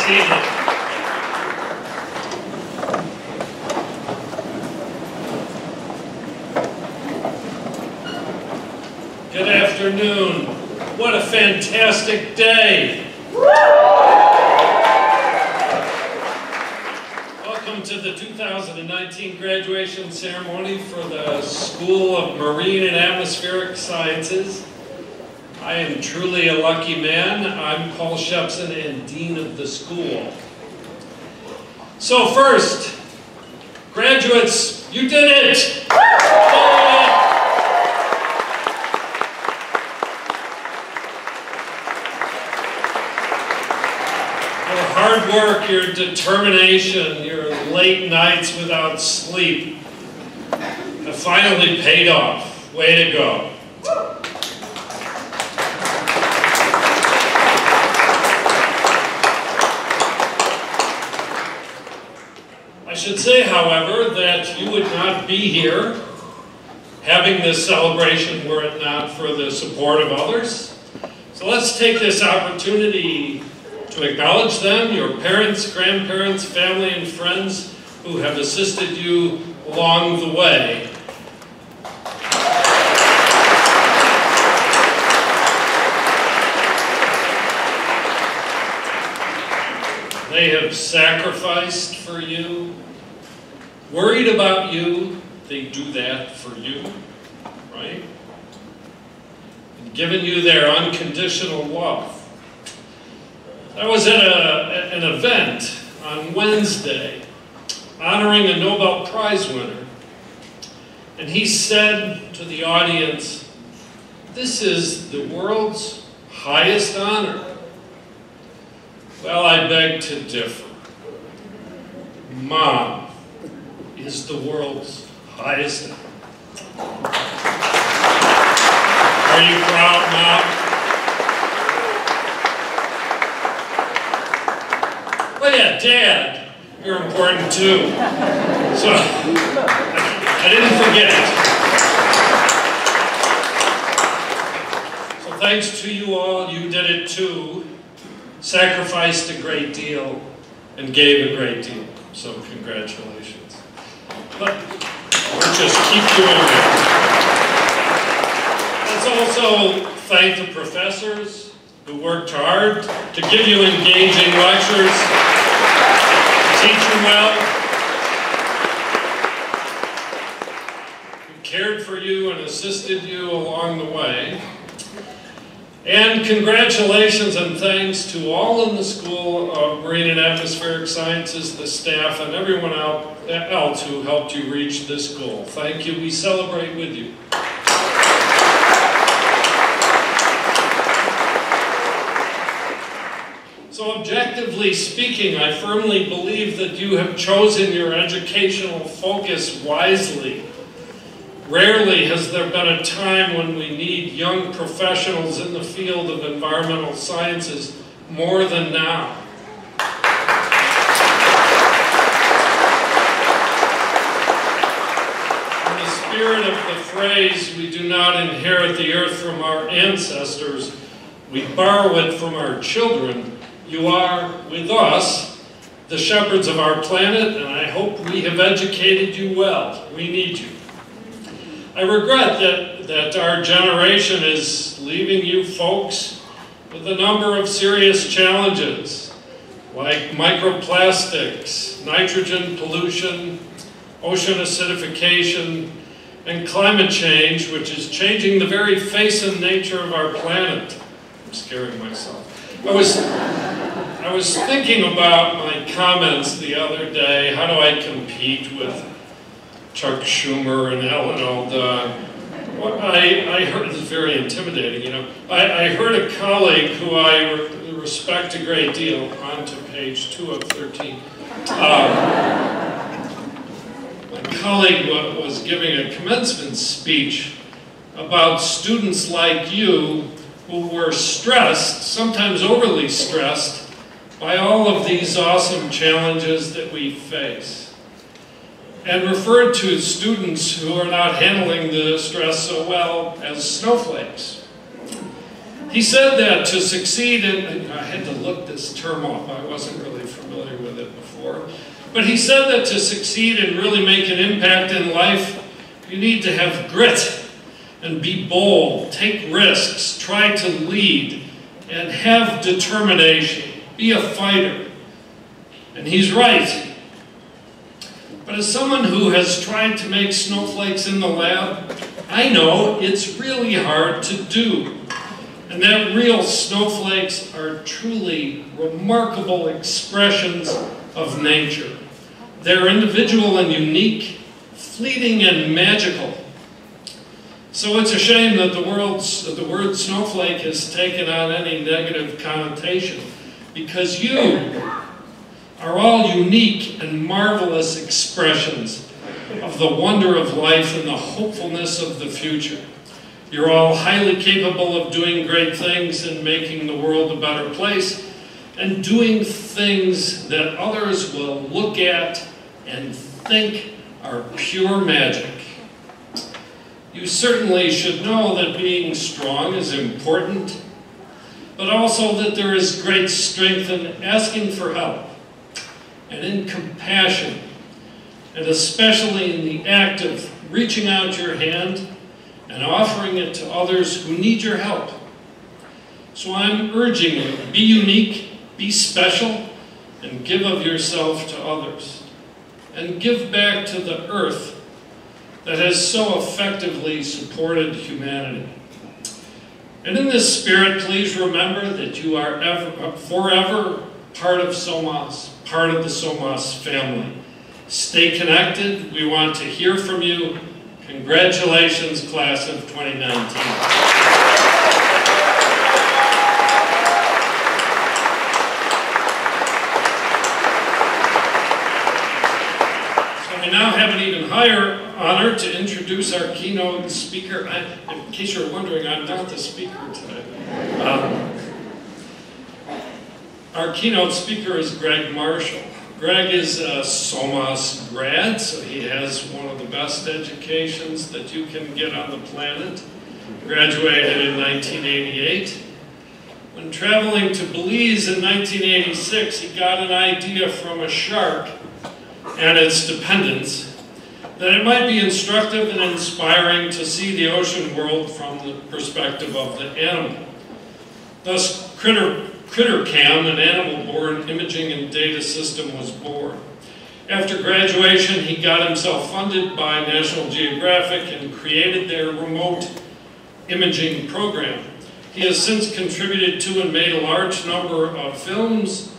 seated. Good afternoon. What a fantastic day. Welcome to the 2019 graduation ceremony for the School of Marine and Atmospheric Sciences. I am truly a lucky man. I'm Paul Shepson and Dean of the school. So first, graduates, you did it! Your hard work, your determination, your late nights without sleep have finally paid off. Way to go. I should say, however, that you would not be here having this celebration were it not for the support of others. So let's take this opportunity to acknowledge them, your parents, grandparents, family, and friends who have assisted you along the way. They have sacrificed for you, worried about you. They do that for you, right? And given you their unconditional love. I was at an event on Wednesday honoring a Nobel Prize winner, and he said to the audience, "This is the world's highest honor." Well, I beg to differ. Mom is the world's highest honor. Are you proud, Mom? Oh yeah, Dad, you're important too. So, I didn't forget it. So thanks to you all, you did it too. Sacrificed a great deal and gave a great deal. So congratulations. But we'll just keep doing it. Let's also thank the professors who worked hard to give you engaging lectures, teach you well, who cared for you and assisted you along the way. And congratulations and thanks to all in the School of Marine and Atmospheric Sciences, the staff, and everyone else who helped you reach this goal. Thank you. We celebrate with you. So objectively speaking, I firmly believe that you have chosen your educational focus wisely. Rarely has there been a time when we need young professionals in the field of environmental sciences more than now. In the spirit of the phrase, we do not inherit the earth from our ancestors, we borrow it from our children. You are, with us, the shepherds of our planet, and I hope we have educated you well. We need you. I regret that our generation is leaving you folks with a number of serious challenges, like microplastics, nitrogen pollution, ocean acidification, and climate change, which is changing the very face and nature of our planet. I'm scaring myself. I was thinking about my comments the other day. How do I compete with Chuck Schumer and Ellen Alda? I heard, this is very intimidating, you know. I heard a colleague who I respect a great deal, on to page 2 of 13. My colleague was giving a commencement speech about students like you who were stressed, sometimes overly stressed, by all of these awesome challenges that we face, and referred to students who are not handling the stress so well as snowflakes. He said that to succeed in, I had to look this term up, I wasn't really familiar with it before. But he said that to succeed and really make an impact in life, you need to have grit and be bold, take risks, try to lead, and have determination. Be a fighter. And he's right. But as someone who has tried to make snowflakes in the lab, I know it's really hard to do. And that real snowflakes are truly remarkable expressions of nature. They're individual and unique, fleeting and magical. So it's a shame that the word snowflake has taken on any negative connotation, because you are all unique and marvelous expressions of the wonder of life and the hopefulness of the future. You're all highly capable of doing great things and making the world a better place, and doing things that others will look at and think are pure magic. You certainly should know that being strong is important, but also that there is great strength in asking for help and in compassion, and especially in the act of reaching out your hand and offering it to others who need your help. So I'm urging you, be unique, be special, and give of yourself to others. And give back to the earth that has so effectively supported humanity. And in this spirit, please remember that you are forever part of SoMAS, part of the SoMAS family. Stay connected. We want to hear from you. Congratulations, class of 2019. I now have an even higher honor to introduce our keynote speaker. In case you're wondering, I'm not the speaker today. Our keynote speaker is Greg Marshall. Greg is a SoMAS grad, so he has one of the best educations that you can get on the planet. Graduated in 1988. When traveling to Belize in 1986, he got an idea from a shark and its dependents that it might be instructive and inspiring to see the ocean world from the perspective of the animal. Thus, CritterCam, an animal-born imaging and data system, was born. After graduation, he got himself funded by National Geographic and created their remote imaging program. He has since contributed to and made a large number of films.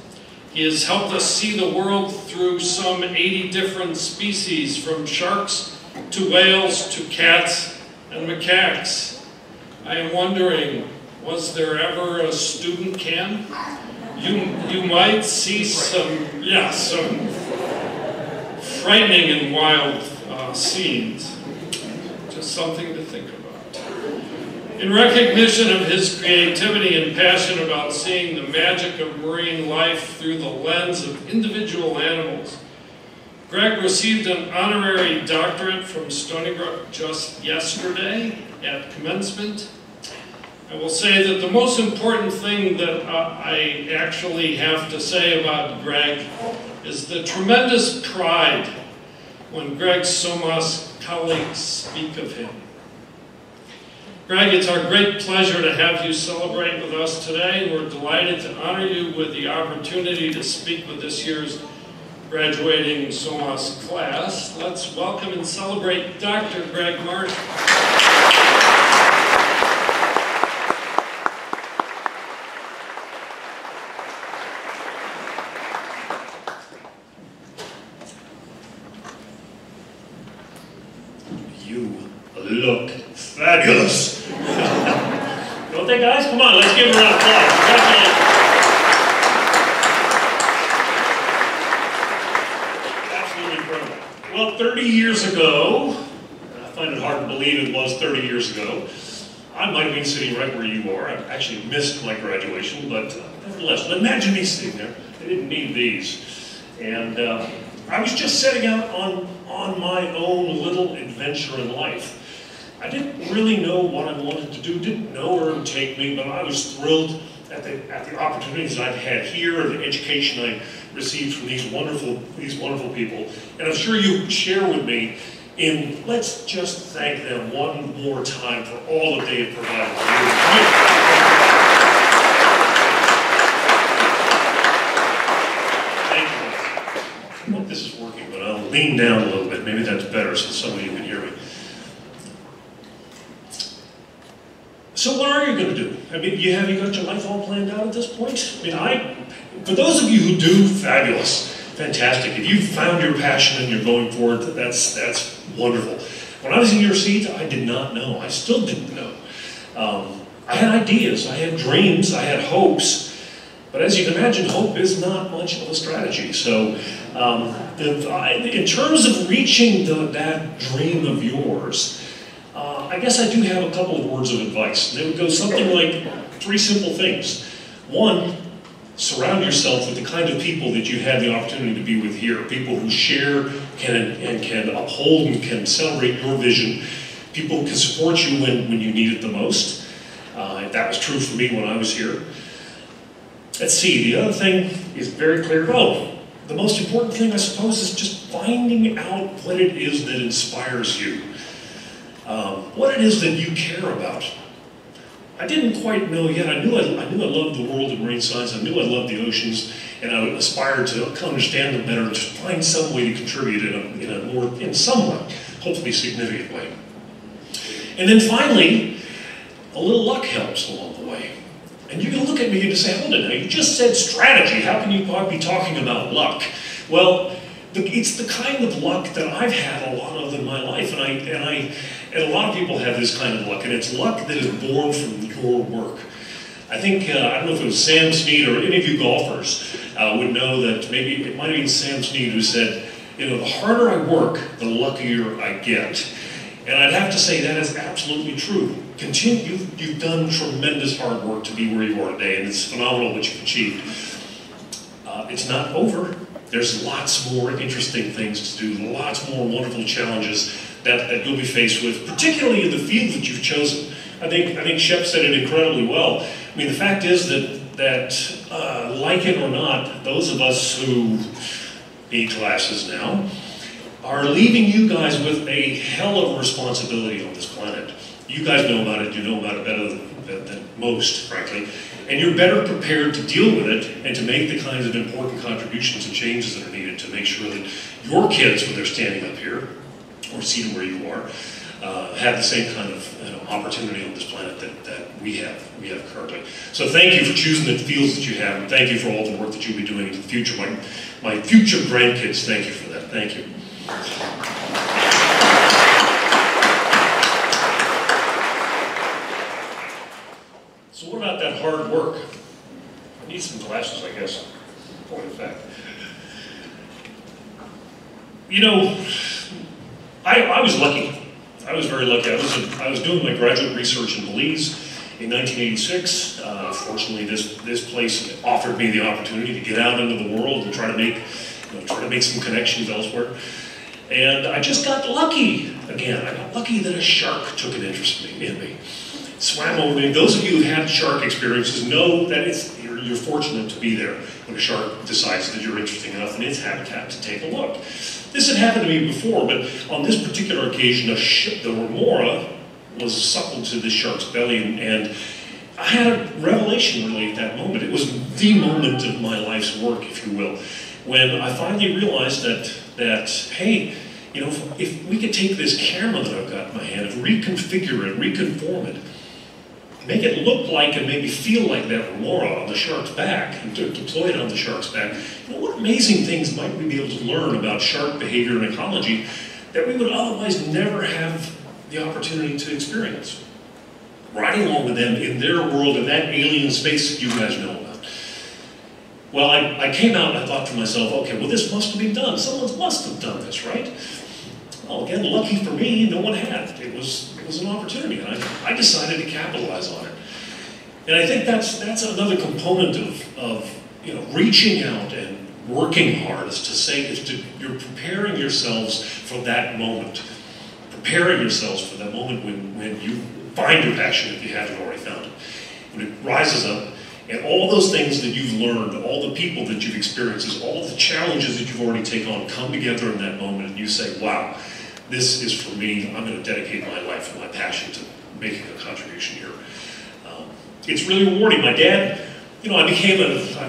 He has helped us see the world through some 80 different species, from sharks to whales to cats and macaques. I am wondering, was there ever a student cam? You might see some frightening and wild scenes. Just something to think about. In recognition of his creativity and passion about seeing the magic of marine life through the lens of individual animals, Greg received an honorary doctorate from Stony Brook just yesterday at commencement. I will say that the most important thing that I actually have to say about Greg is the tremendous pride when Greg's SoMAS colleagues speak of him. Greg, it's our great pleasure to have you celebrate with us today, and we're delighted to honor you with the opportunity to speak with this year's graduating SoMAS class. Let's welcome and celebrate Dr. Greg Marshall. You look fabulous. Don't they, guys? Come on, let's give them a round of applause. Congratulations. Absolutely incredible. Well, 30 years ago, I find it hard to believe it was 30 years ago, I might have been sitting right where you are. I actually missed my graduation, but nevertheless, imagine me sitting there. I didn't need these. And I was just setting out on my own little adventure in life. I didn't really know what I wanted to do, didn't know where it would take me, but I was thrilled at at the opportunities I've had here and the education I received from these wonderful people. And I'm sure you share with me in, let's just thank them one more time for all that they have provided. Thank you. I hope this is working, but I'll lean down a little bit. Maybe that's better so some of you can hear me. So what are you going to do? I mean, have you got your life all planned out at this point? I mean, for those of you who do, fabulous, fantastic. If you've found your passion and you're going forward, that's wonderful. When I was in your seat, I did not know. I still didn't know. I had ideas, I had dreams, I had hopes, but as you can imagine, hope is not much of a strategy. So in terms of reaching that dream of yours, I guess I do have a couple of words of advice. They would go something like 3 simple things. 1, surround yourself with the kind of people that you had the opportunity to be with here. People who share and can uphold and can celebrate your vision. People who can support you when you need it the most. That was true for me when I was here. Let's see, the other thing is very clear. The most important thing, I suppose, is just finding out what it is that inspires you. What it is that you care about. I didn't quite know yet. I knew I loved the world of marine science. I knew I loved the oceans, and I aspired to understand them better and to find some way to contribute in some way, hopefully significant way. And then finally, a little luck helps along the way. And you can look at me and say, hold it now, you just said strategy. How can you be talking about luck? Well, it's the kind of luck that I've had a lot of in my life, and a lot of people have this kind of luck, and it's luck that is born from your work. I think, I don't know if it was Sam Snead or any of you golfers would know that maybe it might have been Sam Snead who said, the harder I work, the luckier I get. And I'd have to say that is absolutely true. You've done tremendous hard work to be where you are today, and it's phenomenal what you've achieved. It's not over. There's lots more interesting things to do, lots more wonderful challenges that you'll be faced with, particularly in the field that you've chosen. I think Shep said it incredibly well. I mean, the fact is that like it or not, those of us who need classes now are leaving you guys with a hell of a responsibility on this planet. You guys know about it, you know about it better than most, frankly. And you're better prepared to deal with it and to make the kinds of important contributions and changes that are needed to make sure that your kids, when they're standing up here, or seated where you are, have the same kind of opportunity on this planet that we have currently. So thank you for choosing the fields that you have, and thank you for all the work that you'll be doing in the future. My future grandkids, thank you for that. Thank you. So what about that hard work? I need some glasses, I guess, point of fact. I was lucky. I was very lucky. I was doing my graduate research in Belize in 1986. Fortunately, this place offered me the opportunity to get out into the world and try to make some connections elsewhere. And I just got lucky again. I got lucky that a shark took an interest in me. Swam over me. Those of you who had shark experiences know that you're fortunate to be there when a shark decides that you're interesting enough in its habitat to take a look. This had happened to me before, but on this particular occasion, the remora was suckled to the shark's belly, and I had a revelation really at that moment. It was the moment of my life's work, if you will, when I finally realized that hey, if we could take this camera that I've got in my hand and reconfigure it, reconform it, make it look like and maybe feel like that remora on the shark's back, and to deploy it on the shark's back, what amazing things might we be able to learn about shark behavior and ecology that we would otherwise never have the opportunity to experience. Riding along with them in their world, in that alien space that you guys know about. Well, I came out and I thought to myself, okay, well, this must have been done. Someone must have done this, right? Well, again, lucky for me, no one had. It was an opportunity, and I decided to capitalize on it. And I think that's another component of reaching out and working hard, you're preparing yourselves for that moment. Preparing yourselves for that moment when you find your passion, if you haven't already found it. When it rises up And all those things that you've learned, all the people that you've experienced, all the challenges that you've already taken on come together in that moment, and you say, wow, this is for me. I'm going to dedicate my life and my passion to making a contribution here. It's really rewarding. My dad, you know, I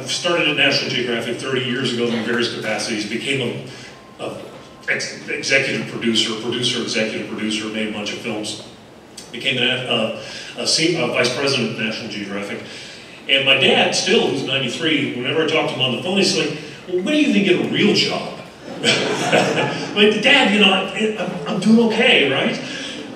started at National Geographic 30 years ago in various capacities, became a executive producer, executive producer, made a bunch of films, became a vice president of National Geographic. And my dad, still, who's 93, whenever I talk to him on the phone, he's like, well, when do you even get a real job? Like, Dad, you know, I'm doing okay, right?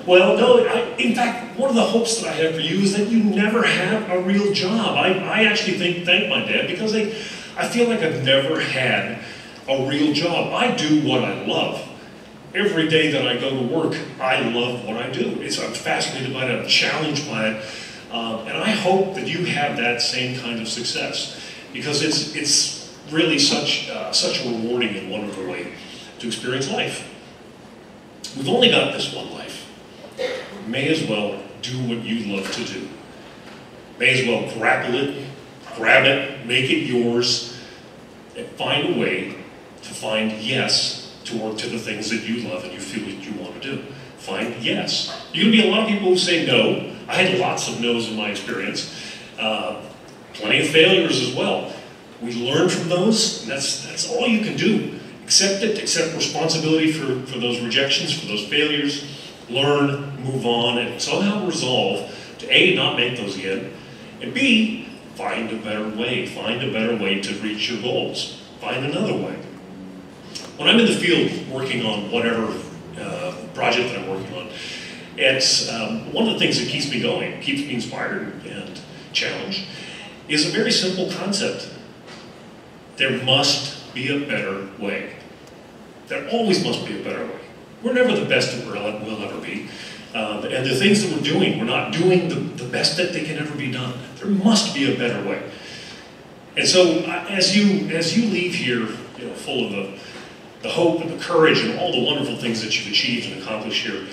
Well, no, in fact, one of the hopes that I have for you is that you never have a real job. I actually thank my dad, because I feel like I've never had a real job. I do what I love. Every day that I go to work, I love what I do. I'm fascinated by it, I'm challenged by it, and I hope that you have that same kind of success, because it's really such a rewarding and wonderful way to experience life. We've only got this one life. May as well do what you love to do. May as well grapple it, grab it, make it yours, and find a way to find yes to work to the things that you love and you feel that you want to do. Find yes. You're going to be a lot of people who say no. I had lots of no's in my experience. Plenty of failures as well. We learn from those, and that's all you can do. Accept it, accept responsibility for those rejections, for those failures, learn, move on, and somehow resolve to A, not make those again, and B, find a better way to reach your goals. Find another way. When I'm in the field working on whatever project that I'm working on, it's one of the things that keeps me going, keeps me inspired and challenged, is a very simple concept. There must be a better way. There always must be a better way. We're never the best that we'll ever be. And the things that we're doing, we're not doing the best that they can ever be done. There must be a better way. And so as you leave here, you know, full of the hope and the courage and all the wonderful things that you've achieved and accomplished here,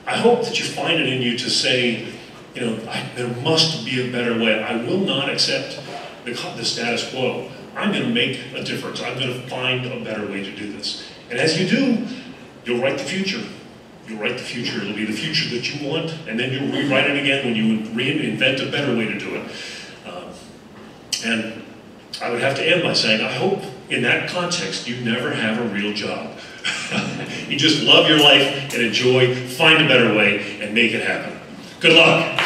I hope that you find it in you to say, you know, there must be a better way. I will not accept the status quo. I'm going to make a difference. I'm going to find a better way to do this. And as you do, you'll write the future. You'll write the future. It'll be the future that you want, and then you'll rewrite it again when you reinvent a better way to do it. And I would have to end by saying, I hope in that context you never have a real job. You just love your life and enjoy, find a better way, and make it happen. Good luck.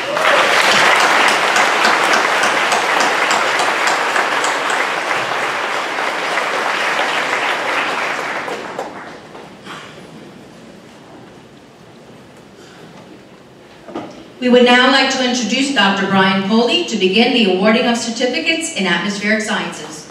We would now like to introduce Dr. Brian Coley to begin the awarding of certificates in atmospheric sciences.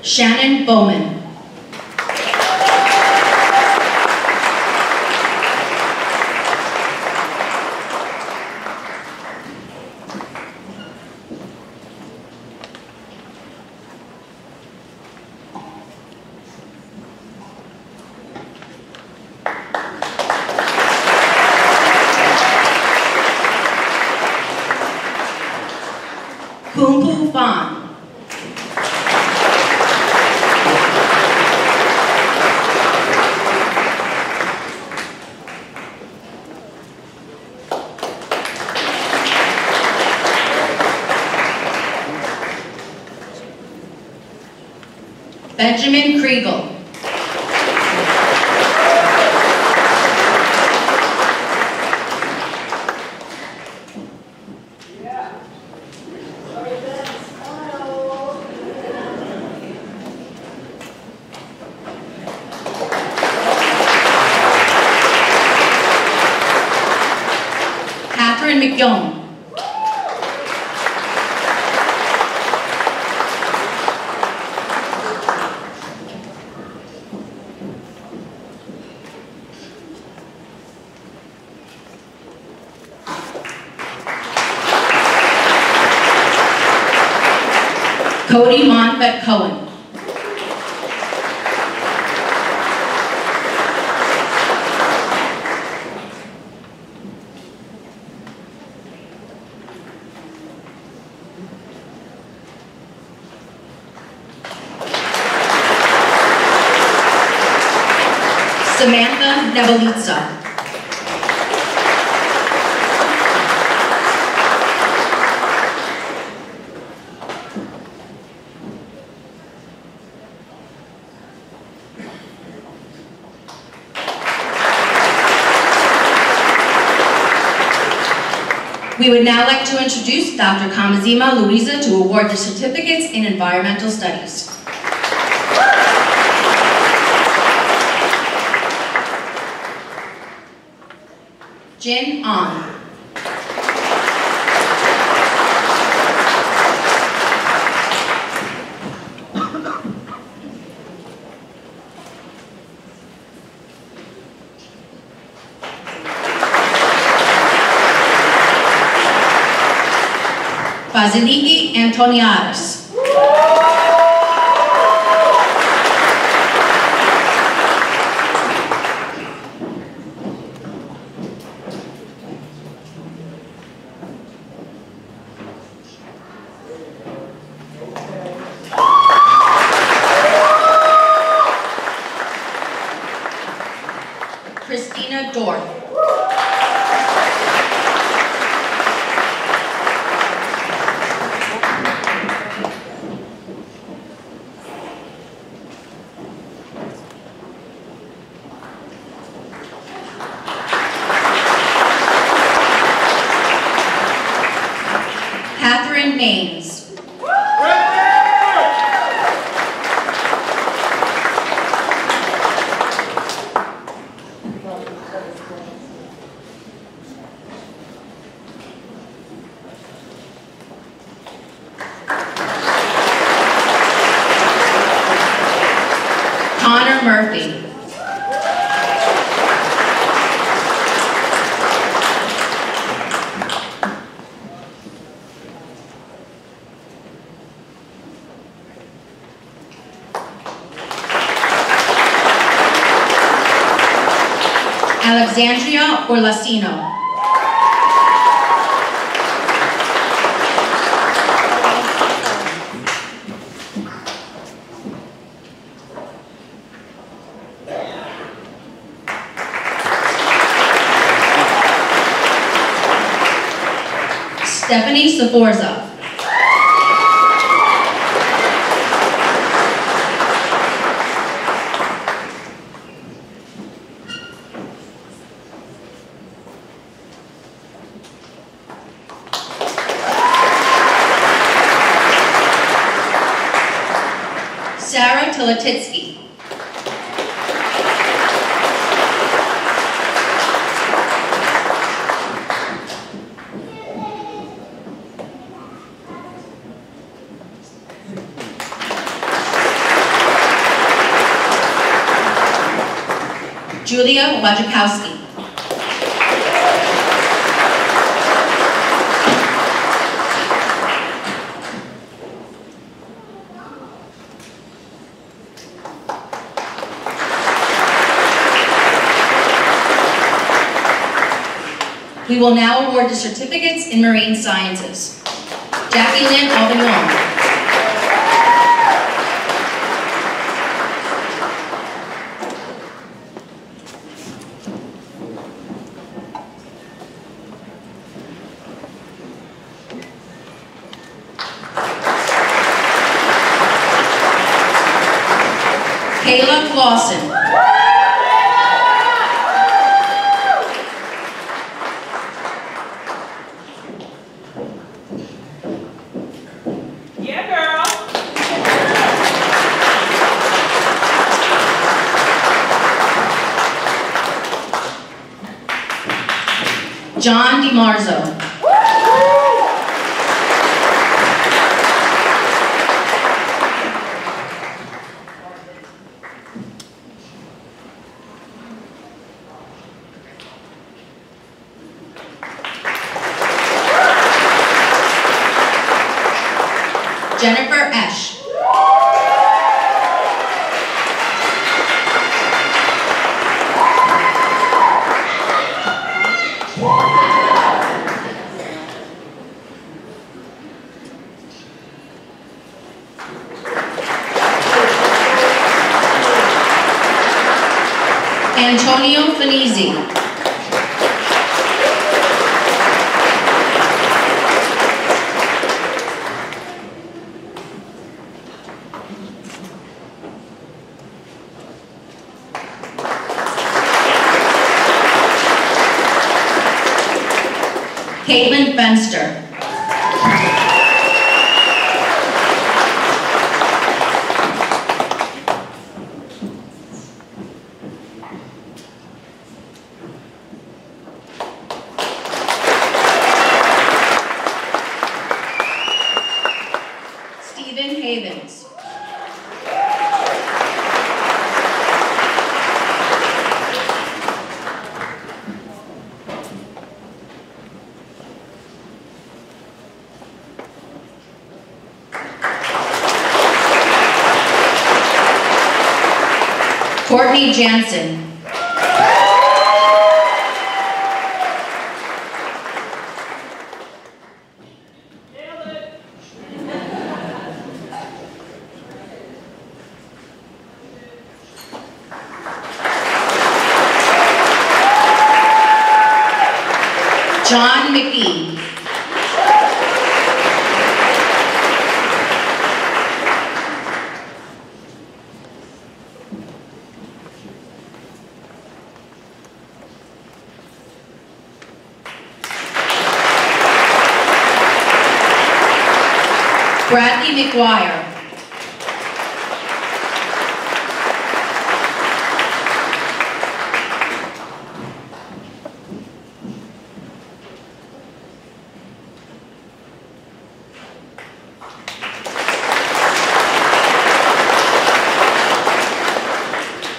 Shannon Bowman. Kumpu Fan. Benjamin Kriegel. Catherine McYoung. Cody Monfett Cohen. Samantha Nebelitsa. We would now like to introduce Dr. Kamazima Louisa to award the certificates in environmental studies. Jin An. Basiliki Antoniadis. Christina Dorff. Catherine Maines. Connor Murphy. Alexandria Orlasino. Stephanie Saforza. Sarah Tilatitsky. Julia Wojciechowski. We will now award the certificates in marine sciences. Jackie Lynn Aubignon. Kayla Clausen. Yeah, girl. John DiMarzo. Jennifer Esch. Antonio Finizzi. Caitlin Fenster. Stephen Havens. Courtney Jansen. John McGee. Bradley McGuire.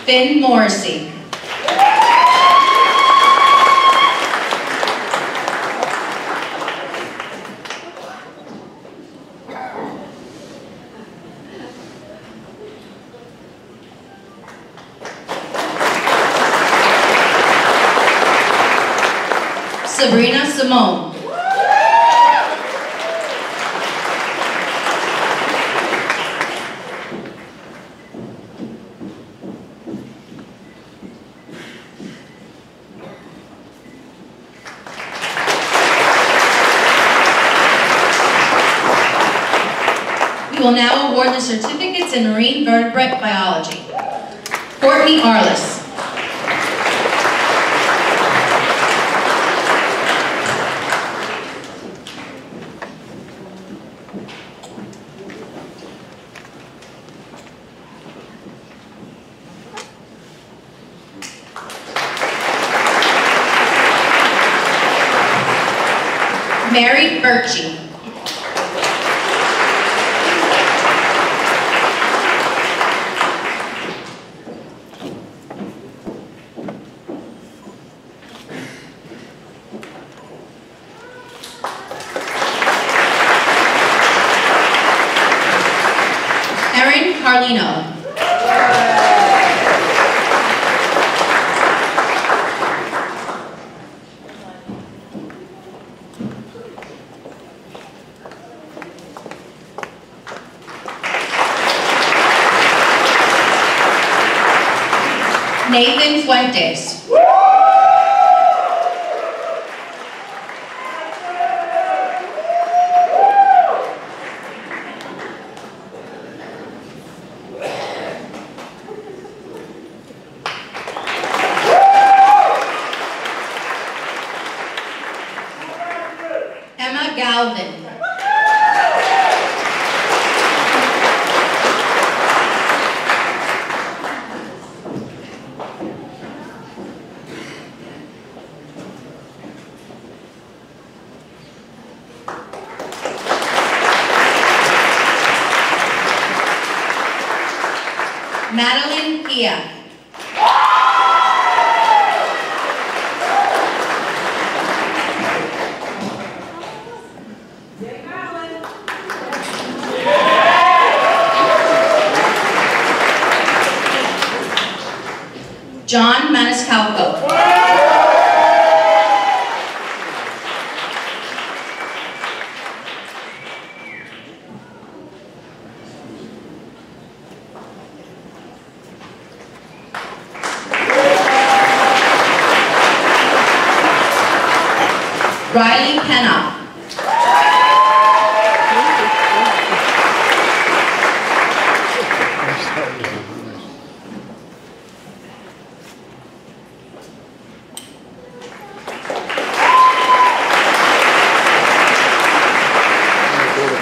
Finn Morrissey. Sabrina Simone. We will now award the certificates in marine vertebrate biology. Courtney Arliss. Mary Birchie. Erin Carlino. Nathan Fuentes. Emma Galvin. Madeline Pia. John Maniscalco. Riley Penna.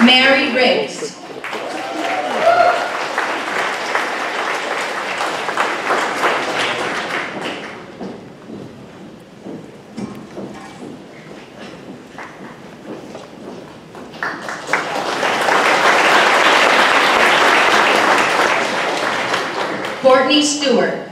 Mary Riggs. Courtney Stewart.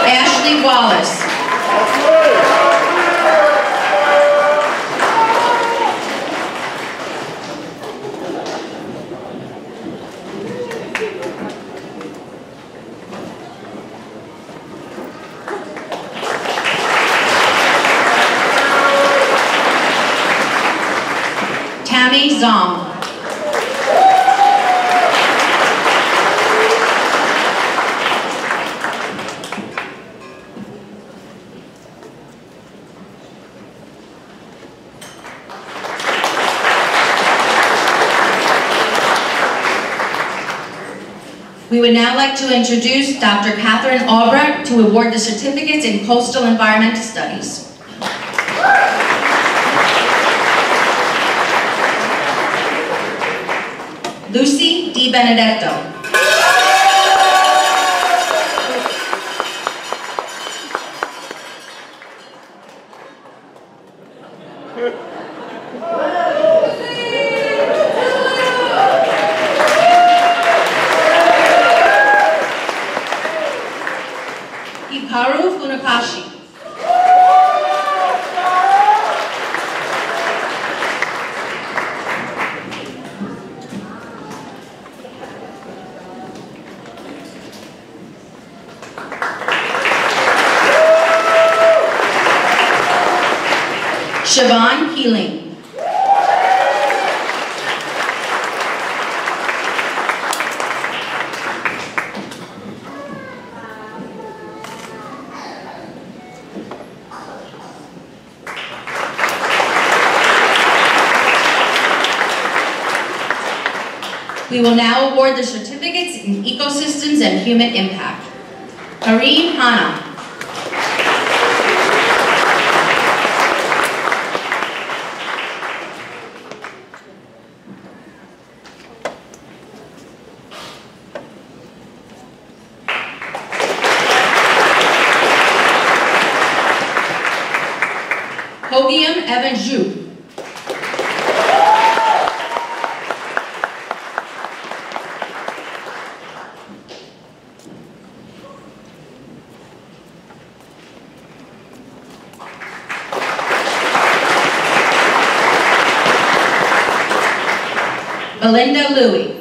Ashley Wallace. Tammy Zong. We would now like to introduce Dr. Catherine Albrecht to award the certificates in Coastal Environmental Studies. Lucy Di Benedetto. Hikaru Funakashi. Siobhan Keeling. We will now award the certificates in Ecosystems and Human Impact. Kareem Hanna. Hogiam Evan-Ju. Belinda Louie.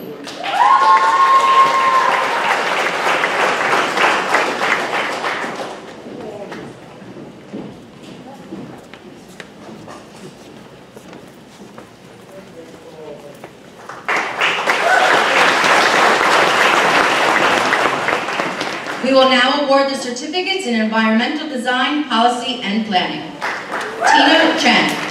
We will now award the certificates in Environmental Design, Policy, and Planning. Tina Chen.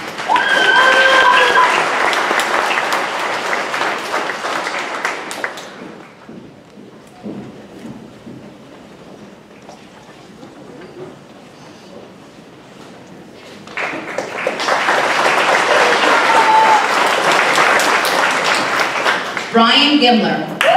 Brian Gimler.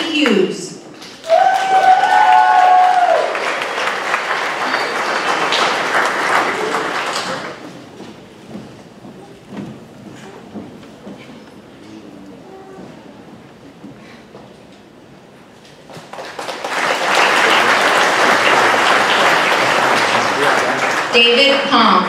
Hughes. David Palm.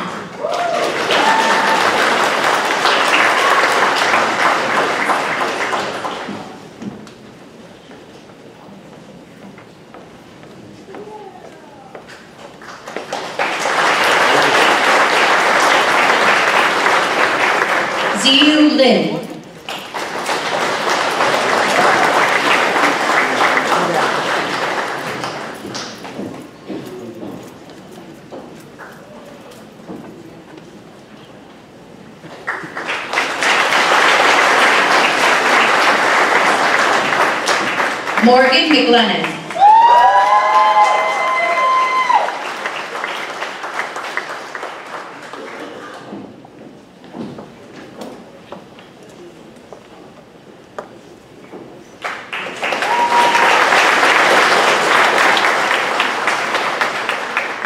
Ziyu Lin. Morgan McLennan.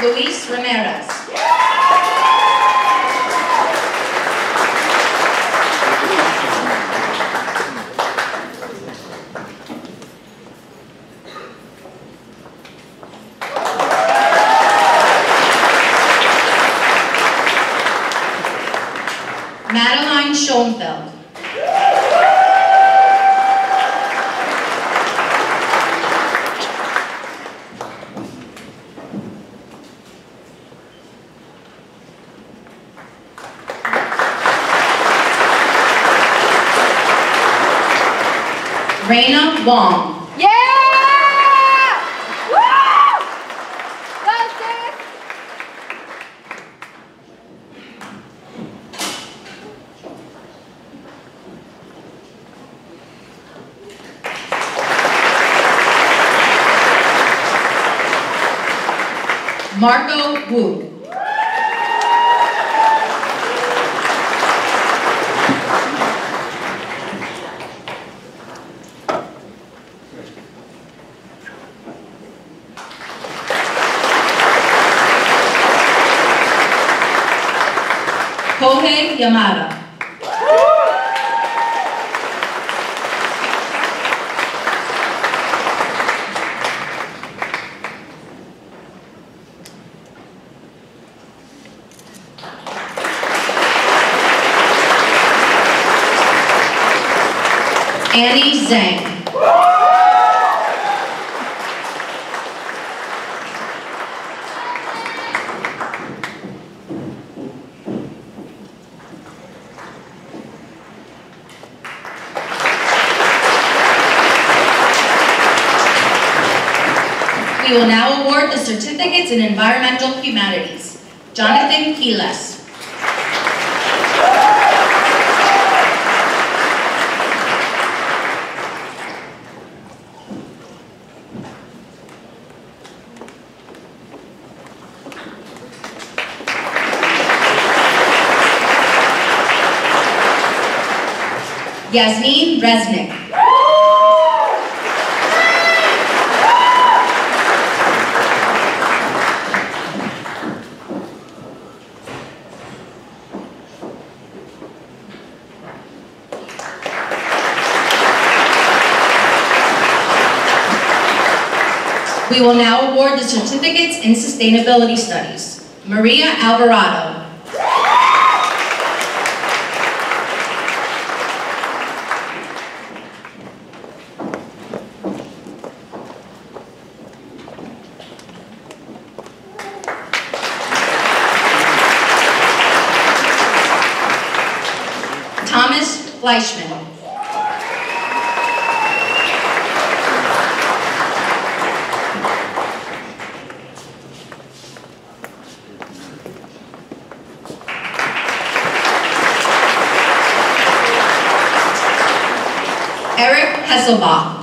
Luis Ramirez. Madeline Schoenfeld. Raina Wong. Yeah! Woo! Go, sis! Marco Wu. Kohei Yamada. Annie Zhang. We will now award the certificates in environmental humanities. Jonathan Quiles. Yasmin Resnick. We will now award the certificates in sustainability studies. Maria Alvarado. Thomas Fleischman. Eric Hesselbach.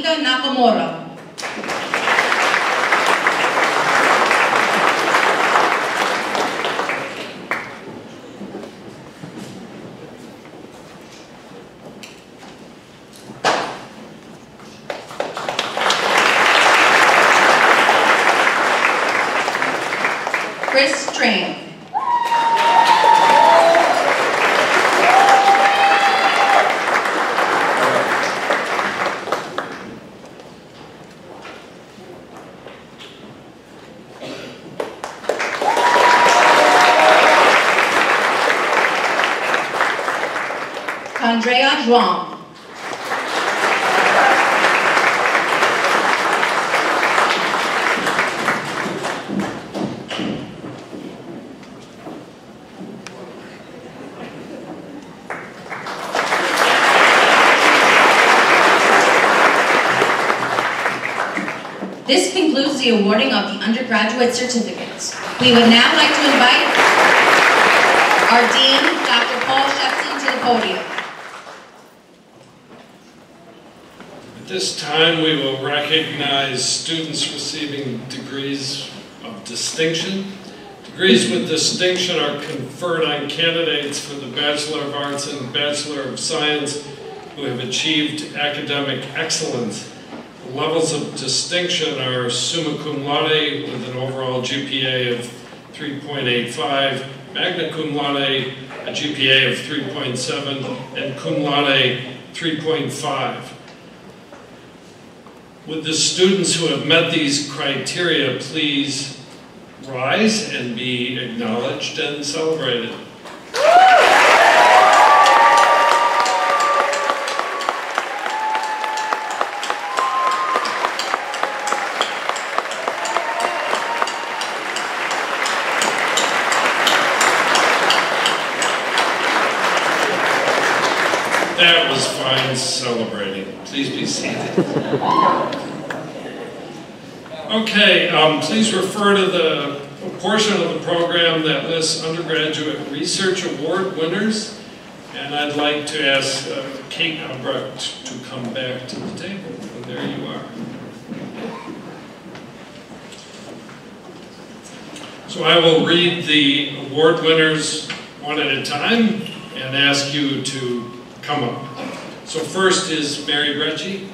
Monica Nakamura. Chris Train. Andrea Juan. This concludes the awarding of the undergraduate certificates. We would now like to invite our Dean, Dr. Paul Shepson, to the podium. At this time, we will recognize students receiving degrees of distinction. Degrees with distinction are conferred on candidates for the Bachelor of Arts and Bachelor of Science who have achieved academic excellence. The levels of distinction are summa cum laude with an overall GPA of 3.85, magna cum laude, a GPA of 3.7, and cum laude 3.5. Would the students who have met these criteria please rise and be acknowledged and celebrated? That was fine celebrating. Please be seated. Okay, please refer to the portion of the program that lists undergraduate research award winners. And I'd like to ask Kate Albrecht to come back to the table. And there you are. So I will read the award winners one at a time and ask you to come up. So first is Mary Brecci.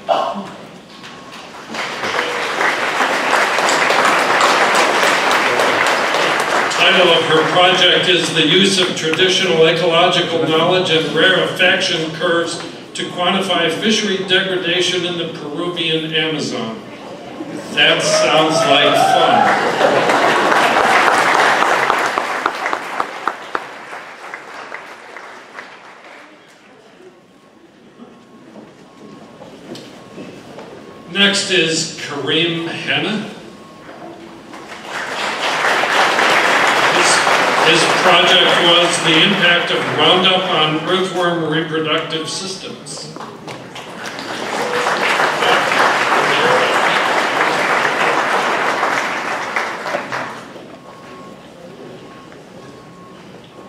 The title of her project is The Use of Traditional Ecological Knowledge and Rarefaction Curves to Quantify Fishery Degradation in the Peruvian Amazon. That sounds like fun. Next is Kareem Hanna. His project was the impact of Roundup on earthworm reproductive systems.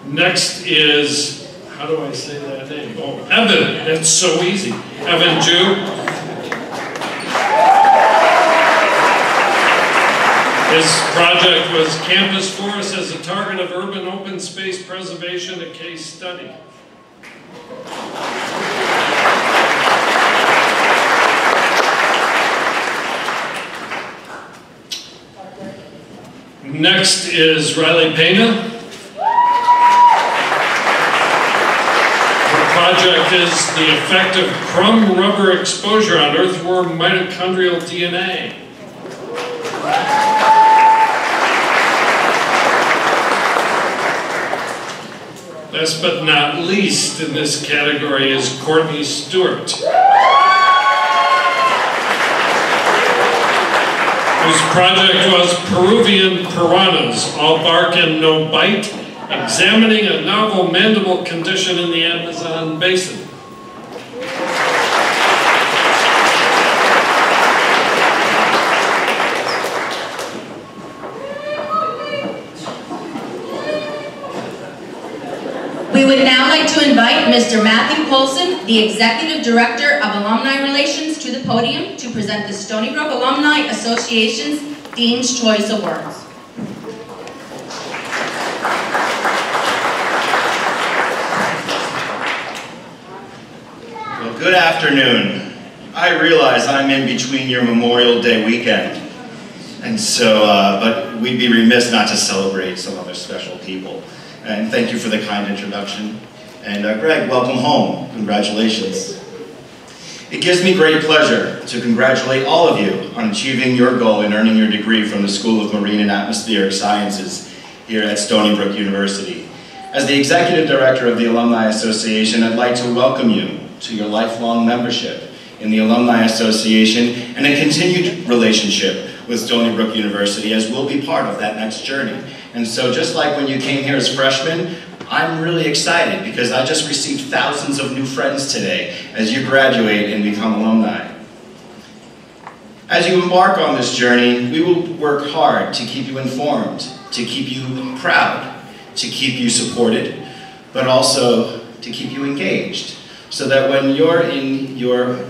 Next is, how do I say that name? Oh, Evan. It's so easy. Evan Jew. His project was Campus Forest as a Target of Urban Open Space Preservation, a case study. Next is Riley Pena. Her project is the effect of crumb rubber exposure on earthworm mitochondrial DNA. Last but not least in this category is Courtney Stewart, whose project was Peruvian piranhas, all bark and no bite, examining a novel mandible condition in the Amazon basin. We would now like to invite Mr. Matthew Colson, the Executive Director of Alumni Relations, to the podium to present the Stony Brook Alumni Association's Dean's Choice Awards. Well, good afternoon. I realize I'm in between your Memorial Day weekend, and so, but we'd be remiss not to celebrate some other special people. And thank you for the kind introduction. And Greg, welcome home. Congratulations. It gives me great pleasure to congratulate all of you on achieving your goal in earning your degree from the School of Marine and Atmospheric Sciences here at Stony Brook University. As the Executive Director of the Alumni Association, I'd like to welcome you to your lifelong membership in the Alumni Association and a continued relationship with Stony Brook University, as we'll be part of that next journey. And so just like when you came here as freshmen, I'm really excited because I just received thousands of new friends today as you graduate and become alumni. As you embark on this journey, we will work hard to keep you informed, to keep you proud, to keep you supported, but also to keep you engaged, so that when you're in your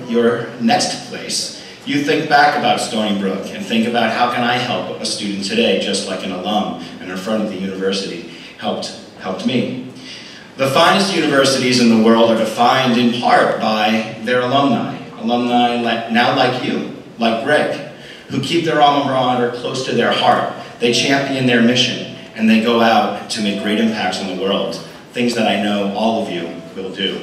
next place, you think back about Stony Brook and think about how can I help a student today, just like an alum and a friend of the university helped me. The finest universities in the world are defined in part by their alumni. Alumni now like you, like Greg, who keep their alma mater close to their heart. They champion their mission and they go out to make great impacts in the world, things that I know all of you will do.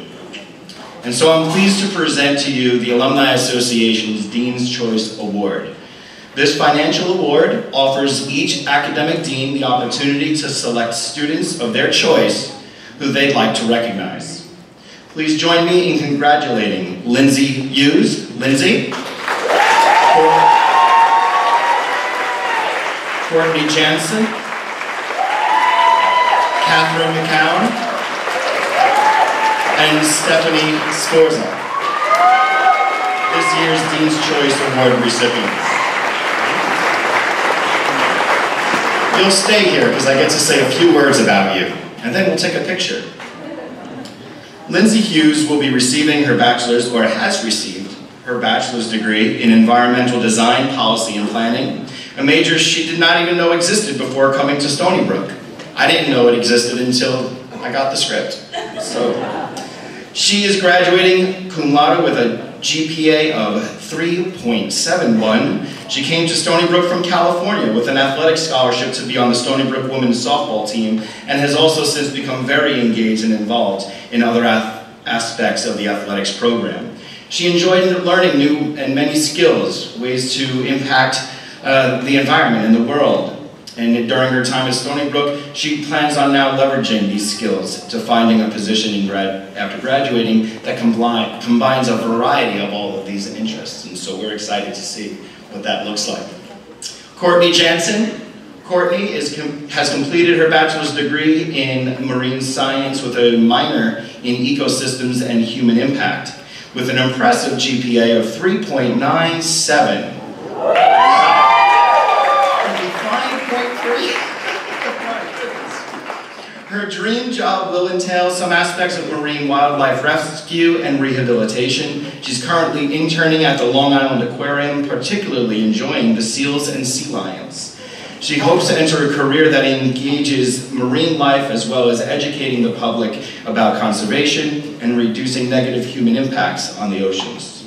And so I'm pleased to present to you the Alumni Association's Dean's Choice Award. This financial award offers each academic dean the opportunity to select students of their choice who they'd like to recognize. Please join me in congratulating Lindsay Hughes, Lindsay, Courtney Jansen, Catherine McCown, and Stephanie Sforza, this year's Dean's Choice Award recipients. You'll stay here because I get to say a few words about you, and then we'll take a picture. Lindsay Hughes will be receiving her bachelor's, or has received her bachelor's degree in environmental design, policy, and planning, a major she did not even know existed before coming to Stony Brook. I didn't know it existed until I got the script. She is graduating cum laude with a GPA of 3.71. She came to Stony Brook from California with an athletic scholarship to be on the Stony Brook women's softball team, and has also since become very engaged and involved in other aspects of the athletics program. She enjoyed learning new and many skills, ways to impact the environment and the world. And during her time at Stony Brook, she plans on now leveraging these skills to finding a position after graduating that combines a variety of all of these interests. And so we're excited to see what that looks like. Courtney Jansen. Courtney has completed her bachelor's degree in marine science with a minor in ecosystems and human impact, with an impressive GPA of 3.97. Her dream job will entail some aspects of marine wildlife rescue and rehabilitation. She's currently interning at the Long Island Aquarium, particularly enjoying the seals and sea lions. She hopes to enter a career that engages marine life as well as educating the public about conservation and reducing negative human impacts on the oceans.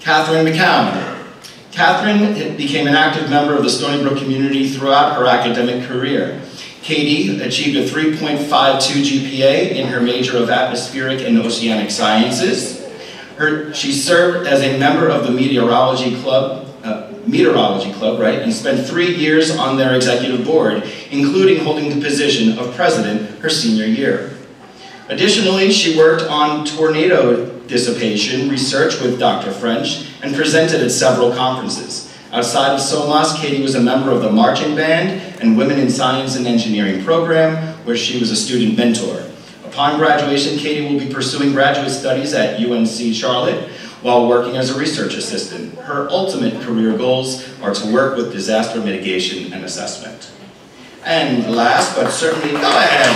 Catherine McCown. Catherine became an active member of the Stony Brook community throughout her academic career. Katie achieved a 3.52 GPA in her major of atmospheric and oceanic sciences. She served as a member of the meteorology club, right, and spent 3 years on their executive board, including holding the position of president her senior year. Additionally, she worked on tornado dissipation research with Dr. French and presented at several conferences. Outside of SoMAS, Katie was a member of the marching band and Women in Science and Engineering program, where she was a student mentor. Upon graduation, Katie will be pursuing graduate studies at UNC Charlotte while working as a research assistant. Her ultimate career goals are to work with disaster mitigation and assessment. And last, but certainly not least,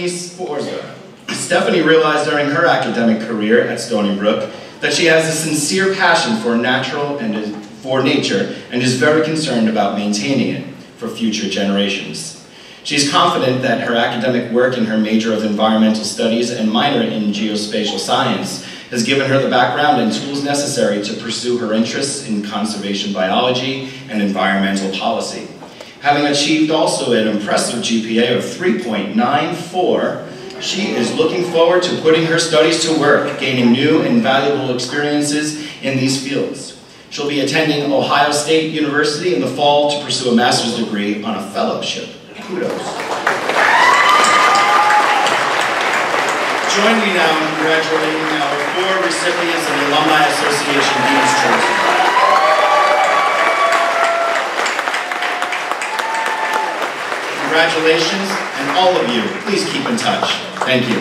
Stephanie Sforza. Stephanie realized during her academic career at Stony Brook that she has a sincere passion for nature and is very concerned about maintaining it for future generations. She is confident that her academic work in her major of environmental studies and minor in geospatial science has given her the background and tools necessary to pursue her interests in conservation biology and environmental policy. Having achieved also an impressive GPA of 3.94, she is looking forward to putting her studies to work, gaining new and valuable experiences in these fields. She'll be attending Ohio State University in the fall to pursue a master's degree on a fellowship. Kudos. Join me now in congratulating our 4 recipients of the Alumni Association Dean's Choice. Congratulations, and all of you, please keep in touch. Thank you.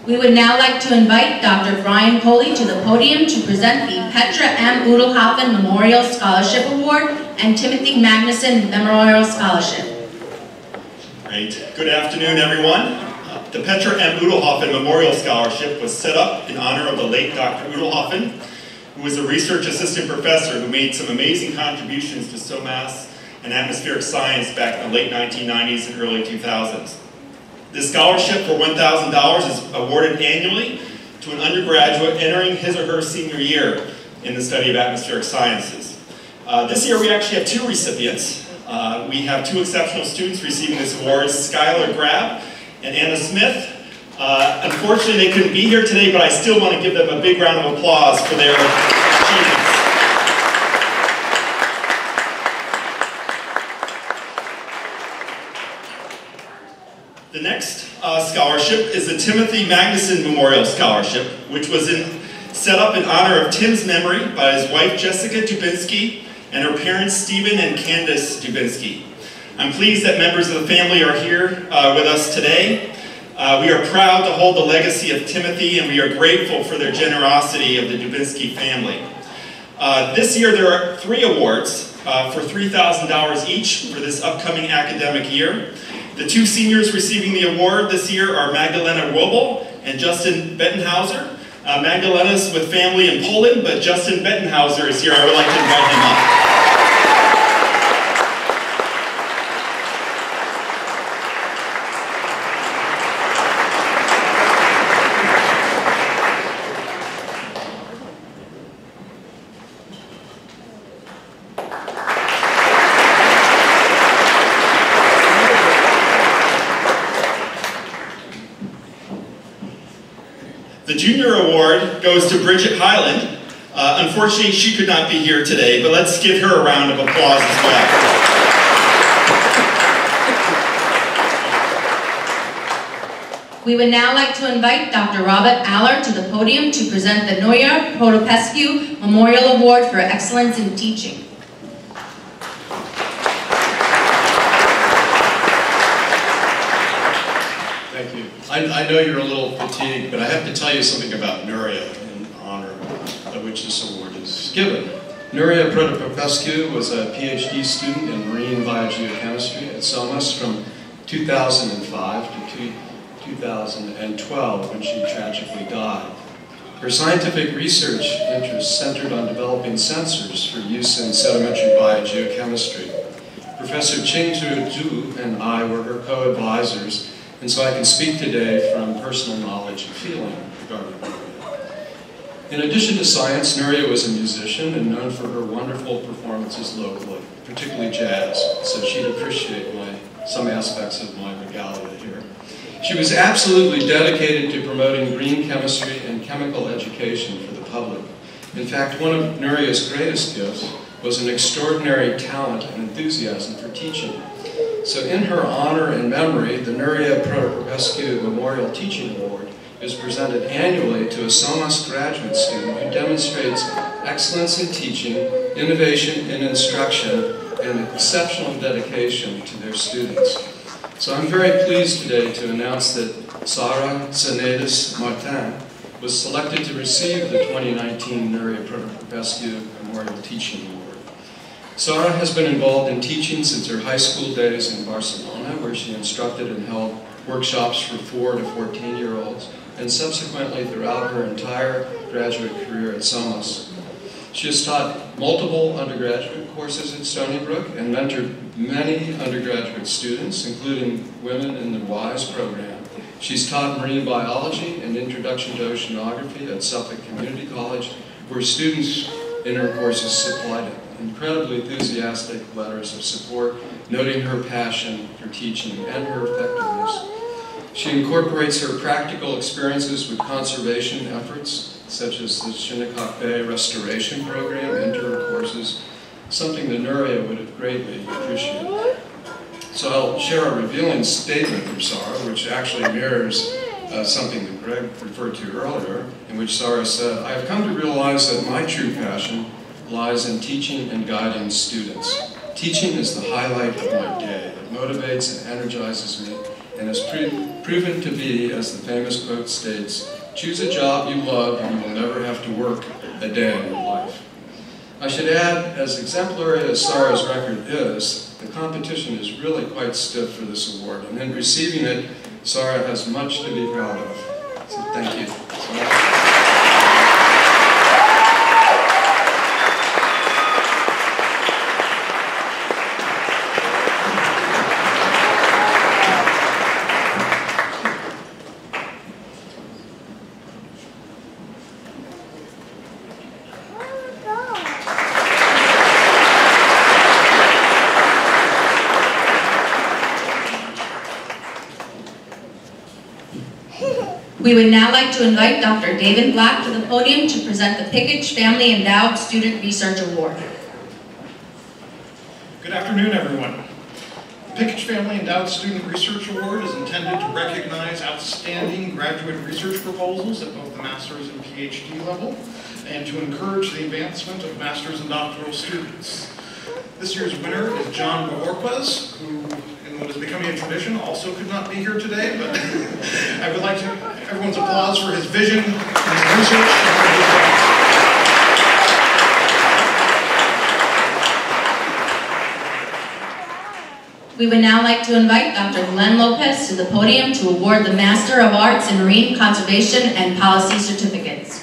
We would now like to invite Dr. Brian Coley to the podium to present the Petra M. Udelhoffen Memorial Scholarship Award and Timothy Magnuson Memorial Scholarship. Great. Good afternoon, everyone. The Petra M. Udelhoffen Memorial Scholarship was set up in honor of the late Dr. Udelhoffen, who was a research assistant professor who made some amazing contributions to SoMAS and atmospheric science back in the late 1990s and early 2000s. This scholarship for $1,000 is awarded annually to an undergraduate entering his or her senior year in the study of atmospheric sciences. This year we actually have 2 recipients. We have 2 exceptional students receiving this award, Skylar Grab and Anna Smith. Unfortunately, they couldn't be here today, but I still want to give them a big round of applause for their achievements. The next scholarship is the Timothy Magnuson Memorial Scholarship, which was set up in honor of Tim's memory by his wife Jessica Dubinsky and her parents Stephen and Candace Dubinsky. I'm pleased that members of the family are here with us today. We are proud to hold the legacy of Timothy, and we are grateful for their generosity of the Dubinsky family. This year there are 3 awards for $3,000 each for this upcoming academic year. The 2 seniors receiving the award this year are Magdalena Robel and Justin Bettenhauser. Magdalena's with family in Poland, but Justin Bettenhauser is here. I would like to invite him up. The junior award goes to Bridget Highland. Unfortunately, she could not be here today, but let's give her a round of applause as well. We would now like to invite Dr. Robert Aller to the podium to present the Noya Protopescu Memorial Award for Excellence in Teaching. Thank you. I know you're a little fatigued, but I have to tell you something about Nuria in honor of which this award is given. Nuria Protopescu was a PhD student in marine biogeochemistry at SoMAS from 2005 to 2012 when she tragically died. Her scientific research interests centered on developing sensors for use in sedimentary biogeochemistry. Professor Qingzhu Zhu and I were her co-advisors, and so I can speak today from personal knowledge and feeling regarding Nuria. In addition to science, Nuria was a musician and known for her wonderful performances locally, particularly jazz, so she'd appreciate some aspects of my regalia here. She was absolutely dedicated to promoting green chemistry and chemical education for the public. In fact, one of Nuria's greatest gifts was an extraordinary talent and enthusiasm for teaching. So in her honor and memory, the Nuria Protopescu Memorial Teaching Award is presented annually to a SoMAS graduate student who demonstrates excellence in teaching, innovation in instruction, and exceptional dedication to their students. So I'm very pleased today to announce that Sarah Zenedis Martin was selected to receive the 2019 Nuria Protopescu Memorial Teaching Award. Sarah has been involved in teaching since her high school days in Barcelona, where she instructed and held workshops for 4 to 14-year-olds, and subsequently throughout her entire graduate career at SoMAS. She has taught multiple undergraduate courses at Stony Brook and mentored many undergraduate students, including women in the WISE program. She's taught marine biology and introduction to oceanography at Suffolk Community College, where students in her courses supplied incredibly enthusiastic letters of support, noting her passion for teaching and her effectiveness. She incorporates her practical experiences with conservation efforts, such as the Shinnecock Bay Restoration Program, into her courses, something that Nuria would have greatly appreciated. So I'll share a revealing statement from Sarah, which actually mirrors something that Greg referred to earlier, in which Sarah said, "I have come to realize that my true passion lies in teaching and guiding students. Teaching is the highlight of my day. It motivates and energizes me, and has proven to be, as the famous quote states, choose a job you love and you will never have to work a day in your life." I should add, as exemplary as Sarah's record is, the competition is really quite stiff for this award, and in receiving it, Sarah has much to be proud of. So thank you. We would now like to invite Dr. David Black to the podium to present the Pickage Family Endowed Student Research Award. Good afternoon, everyone. The Pickage Family Endowed Student Research Award is intended to recognize outstanding graduate research proposals at both the master's and PhD level, and to encourage the advancement of master's and doctoral students. This year's winner is John Bohorquez, who, in what is becoming a tradition, also could not be here today, but I would like everyone's applause for his vision, his research, and his work. We would now like to invite Dr. Glenn Lopez to the podium to award the Master of Arts in Marine Conservation and Policy certificates.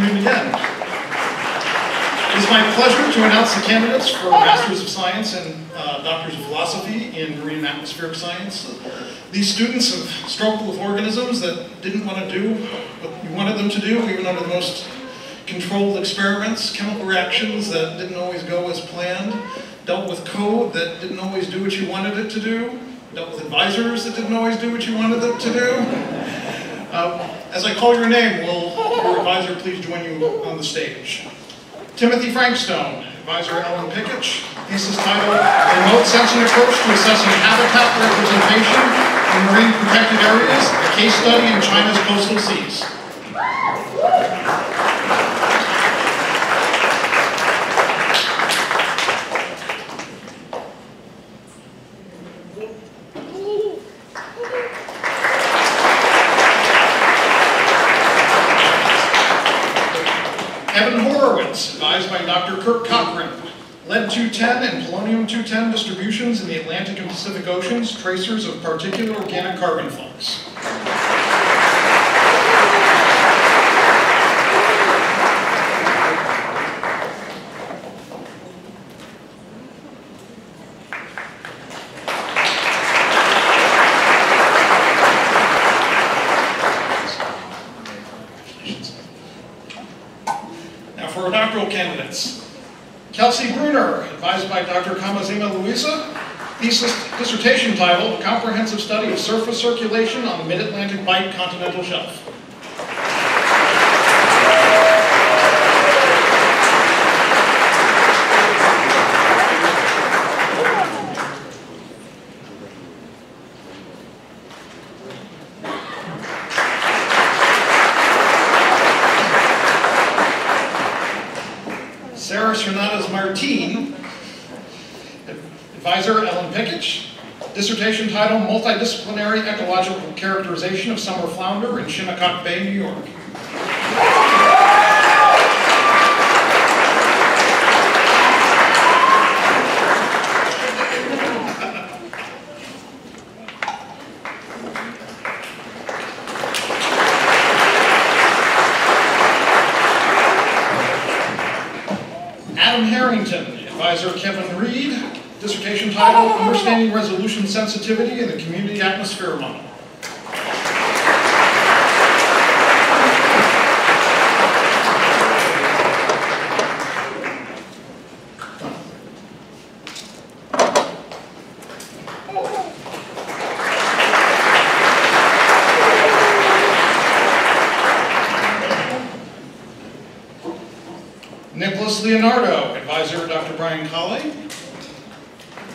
afternoon again. It is my pleasure to announce the candidates for Masters of Science and Doctors of Philosophy in Marine and Atmospheric Science. These students have struggled with organisms that didn't want to do what you wanted them to do, even under the most controlled experiments, chemical reactions that didn't always go as planned, dealt with code that didn't always do what you wanted it to do, dealt with advisors that didn't always do what you wanted them to do. As I call your name, will your advisor please join you on the stage? Timothy Frankstone, advisor Ellen Pickich, thesis title, Remote Sensing Approach to Assessing Habitat Representation in Marine Protected Areas, a case study in China's coastal seas. Advised by Dr. Kirk Cochran, lead-210 and polonium-210 distributions in the Atlantic and Pacific Oceans, tracers of particulate organic carbon flux. For our doctoral candidates, Kelsey Bruner, advised by Dr. Kamazima Luisa, thesis dissertation title, A Comprehensive Study of Surface Circulation on the Mid-Atlantic Bight Continental Shelf. Sarah Hernandez-Martin, advisor Ellen Pickich, dissertation title, Multidisciplinary Ecological Characterization of Summer Flounder in Shinnecock Bay, New York. Adam Harrington, advisor Kevin Reed, dissertation title, Understanding Resolution Sensitivity in the Community Atmosphere Model. Nicholas Leonardo, advisor Dr. Brian Colley.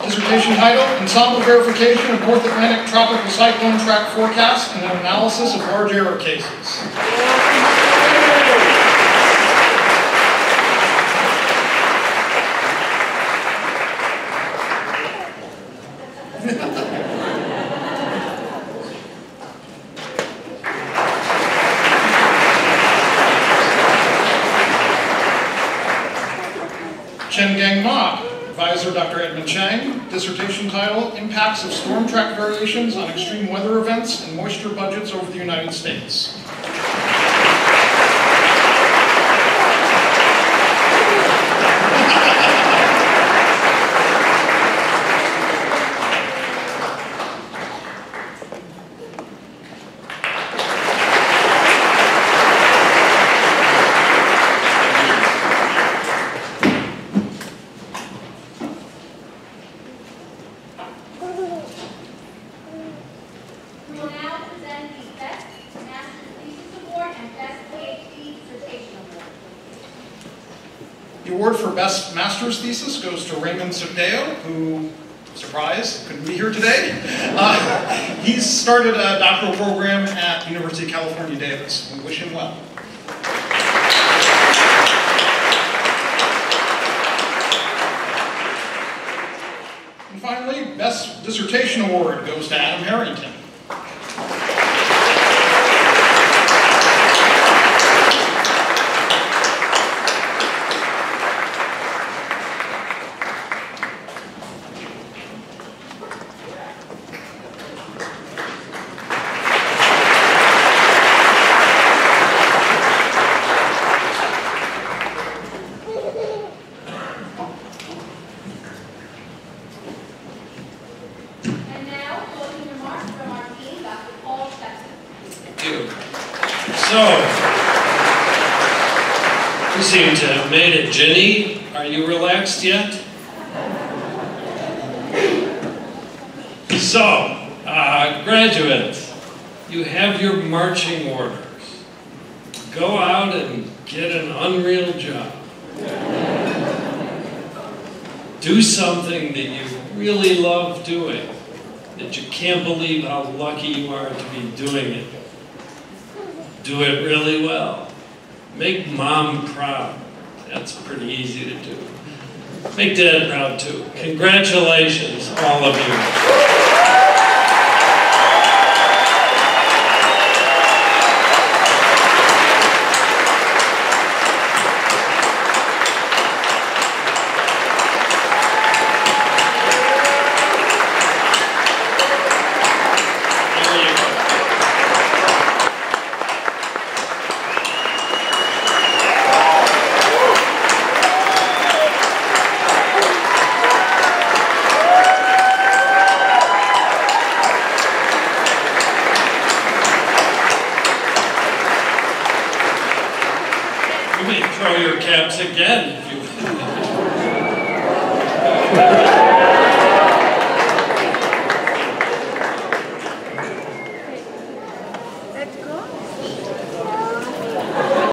Dissertation title, Ensemble Verification of North Atlantic Tropical Cyclone Track Forecast and an Analysis of Large Error Cases. Chen Gang Ma, advisor Dr. Edmund Chang, dissertation title, Impacts of Storm Track Variations on Extreme Weather Events and Moisture Budgets over the United States. The award for Best Master's Thesis goes to Raymond Sugdeo, who, surprise, couldn't be here today. He's started a doctoral program at University of California, Davis. We wish him well. And finally, Best Dissertation Award goes to Adam Harrington. You seem to have made it. Ginny, are you relaxed yet? So, graduates, you have your marching orders. Go out and get an unreal job. Do something that you really love doing, that you can't believe how lucky you are to be doing it. Do it really well. Make mom proud. That's pretty easy to do. Make dad proud too. Congratulations, all of you. You may throw your caps again if you